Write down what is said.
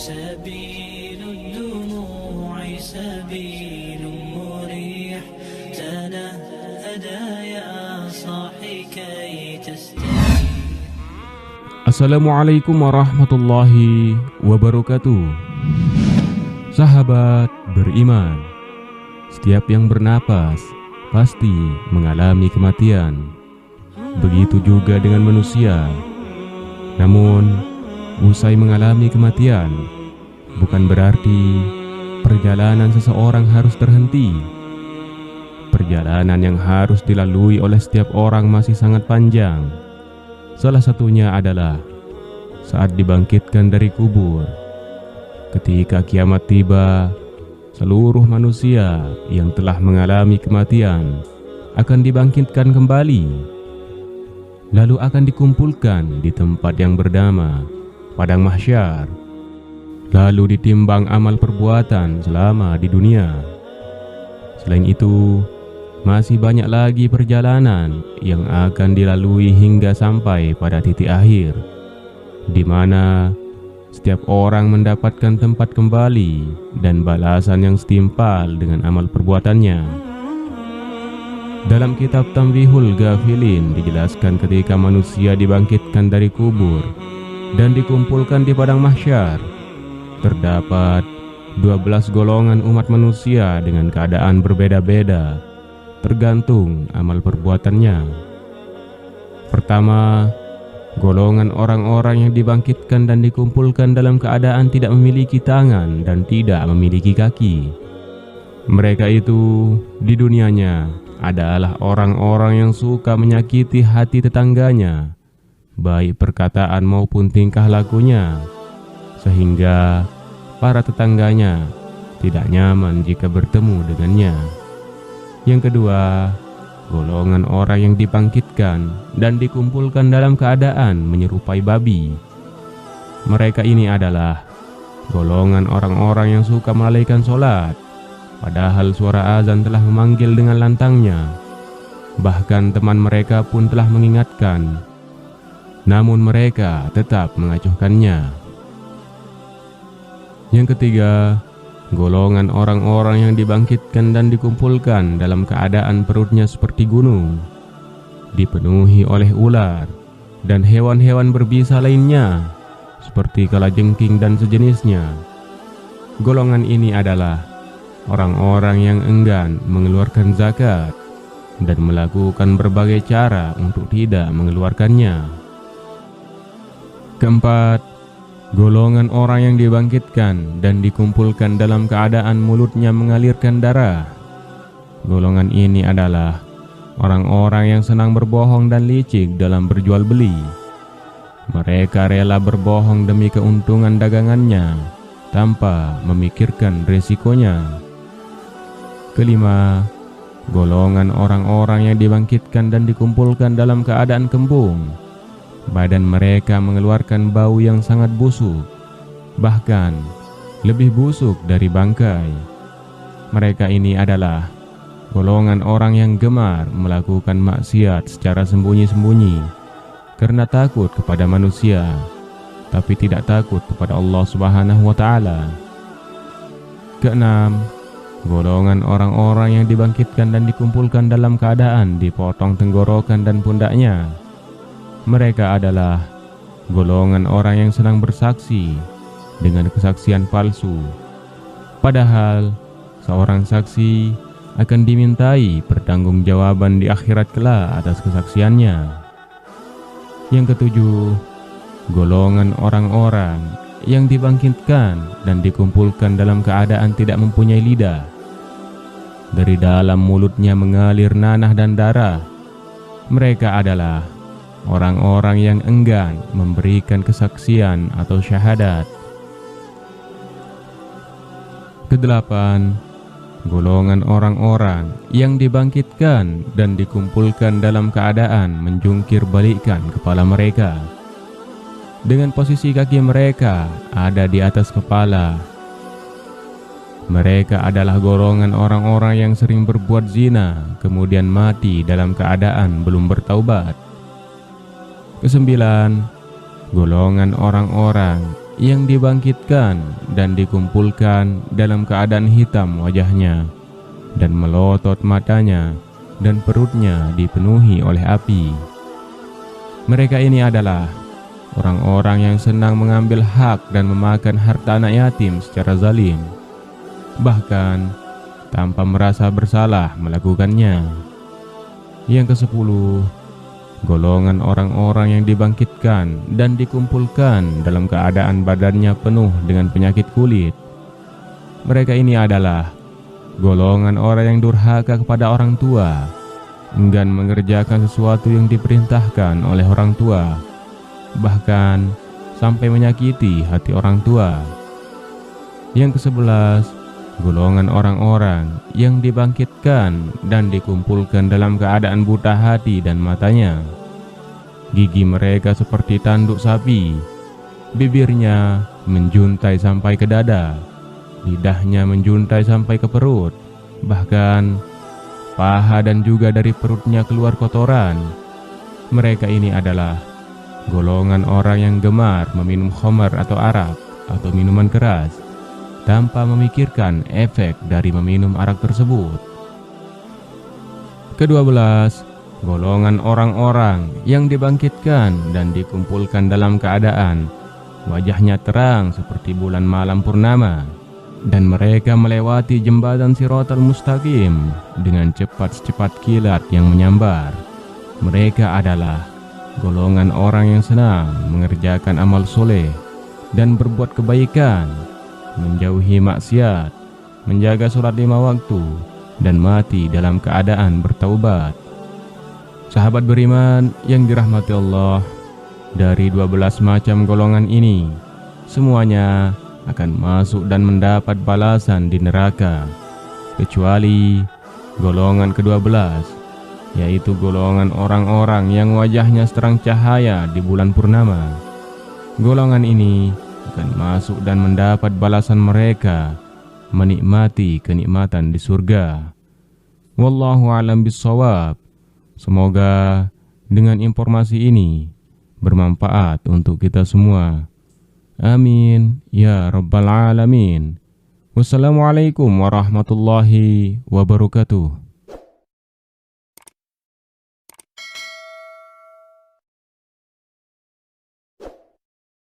سبيل الدموع سبيل مريح تنهد يا صاحي كي تستريح. Assalamualaikum warahmatullahi wabarakatuh. Sahabat beriman, setiap yang bernapas pasti mengalami kematian. Begitu juga dengan manusia. Namun, usai mengalami kematian, bukan berarti perjalanan seseorang harus terhenti. Perjalanan yang harus dilalui oleh setiap orang masih sangat panjang. Salah satunya adalah saat dibangkitkan dari kubur. Ketika kiamat tiba, seluruh manusia yang telah mengalami kematian akan dibangkitkan kembali, lalu akan dikumpulkan di tempat yang bernama Padang Mahsyar, lalu ditimbang amal perbuatan selama di dunia. Selain itu, masih banyak lagi perjalanan yang akan dilalui hingga sampai pada titik akhir, di mana setiap orang mendapatkan tempat kembali dan balasan yang setimpal dengan amal perbuatannya. Dalam kitab Tanbihul Ghafilin dijelaskan ketika manusia dibangkitkan dari kubur dan dikumpulkan di Padang Mahsyar, terdapat 12 golongan umat manusia dengan keadaan berbeda-beda, tergantung amal perbuatannya. Pertama, golongan orang-orang yang dibangkitkan dan dikumpulkan dalam keadaan tidak memiliki tangan dan tidak memiliki kaki. Mereka itu di dunianya adalah orang-orang yang suka menyakiti hati tetangganya, baik perkataan maupun tingkah lakunya, sehingga para tetangganya tidak nyaman jika bertemu dengannya. Yang kedua, golongan orang yang dibangkitkan dan dikumpulkan dalam keadaan menyerupai babi. Mereka ini adalah golongan orang-orang yang suka melalaikan sholat, padahal suara azan telah memanggil dengan lantangnya. Bahkan teman mereka pun telah mengingatkan, namun mereka tetap mengacuhkannya. Yang ketiga, golongan orang-orang yang dibangkitkan dan dikumpulkan dalam keadaan perutnya seperti gunung, dipenuhi oleh ular dan hewan-hewan berbisa lainnya, seperti kalajengking dan sejenisnya. Golongan ini adalah orang-orang yang enggan mengeluarkan zakat dan melakukan berbagai cara untuk tidak mengeluarkannya. Keempat, golongan orang yang dibangkitkan dan dikumpulkan dalam keadaan mulutnya mengalirkan darah. Golongan ini adalah orang-orang yang senang berbohong dan licik dalam berjual beli. Mereka rela berbohong demi keuntungan dagangannya tanpa memikirkan resikonya. Kelima, golongan orang-orang yang dibangkitkan dan dikumpulkan dalam keadaan kembung. Badan mereka mengeluarkan bau yang sangat busuk, bahkan lebih busuk dari bangkai. Mereka ini adalah golongan orang yang gemar melakukan maksiat secara sembunyi-sembunyi karena takut kepada manusia, tapi tidak takut kepada Allah Subhanahu wa Ta'ala. Keenam, golongan orang-orang yang dibangkitkan dan dikumpulkan dalam keadaan dipotong tenggorokan dan pundaknya. Mereka adalah golongan orang yang senang bersaksi dengan kesaksian palsu, padahal seorang saksi akan dimintai pertanggungjawaban di akhirat kelak atas kesaksiannya. Yang ketujuh, golongan orang-orang yang dibangkitkan dan dikumpulkan dalam keadaan tidak mempunyai lidah. Dari dalam mulutnya mengalir nanah dan darah. Mereka adalah orang-orang yang enggan memberikan kesaksian atau syahadat. Kedelapan, golongan orang-orang yang dibangkitkan dan dikumpulkan dalam keadaan menjungkir balikkan kepala mereka, dengan posisi kaki mereka ada di atas kepala. Mereka adalah golongan orang-orang yang sering berbuat zina kemudian mati dalam keadaan belum bertaubat. Kesembilan, golongan orang-orang yang dibangkitkan dan dikumpulkan dalam keadaan hitam wajahnya dan melotot matanya dan perutnya dipenuhi oleh api. Mereka ini adalah orang-orang yang senang mengambil hak dan memakan harta anak yatim secara zalim, bahkan tanpa merasa bersalah melakukannya. Yang ke-10, golongan orang-orang yang dibangkitkan dan dikumpulkan dalam keadaan badannya penuh dengan penyakit kulit. Mereka ini adalah golongan orang yang durhaka kepada orang tua, enggan mengerjakan sesuatu yang diperintahkan oleh orang tua, bahkan sampai menyakiti hati orang tua. Yang ke-11, golongan orang-orang yang dibangkitkan dan dikumpulkan dalam keadaan buta hati dan matanya. Gigi mereka seperti tanduk sapi, bibirnya menjuntai sampai ke dada, lidahnya menjuntai sampai ke perut, bahkan paha dan juga dari perutnya keluar kotoran. Mereka ini adalah golongan orang yang gemar meminum khamar atau arak atau minuman keras tanpa memikirkan efek dari meminum arak tersebut. Ke-12, golongan orang-orang yang dibangkitkan dan dikumpulkan dalam keadaan wajahnya terang seperti bulan malam purnama, dan mereka melewati jembatan Shiratal Mustaqim dengan cepat secepat kilat yang menyambar. Mereka adalah golongan orang yang senang mengerjakan amal soleh dan berbuat kebaikan, menjauhi maksiat, menjaga sholat 5 waktu, dan mati dalam keadaan bertaubat. Sahabat beriman yang dirahmati Allah, dari 12 macam golongan ini, semuanya akan masuk dan mendapat balasan di neraka, kecuali golongan ke-12, yaitu golongan orang-orang yang wajahnya seterang cahaya di bulan purnama. Golongan ini akan masuk dan mendapat balasan mereka, menikmati kenikmatan di surga. Wallahu a'lam bishawab. Semoga dengan informasi ini bermanfaat untuk kita semua. Amin ya rabbal alamin. Wassalamualaikum warahmatullahi wabarakatuh.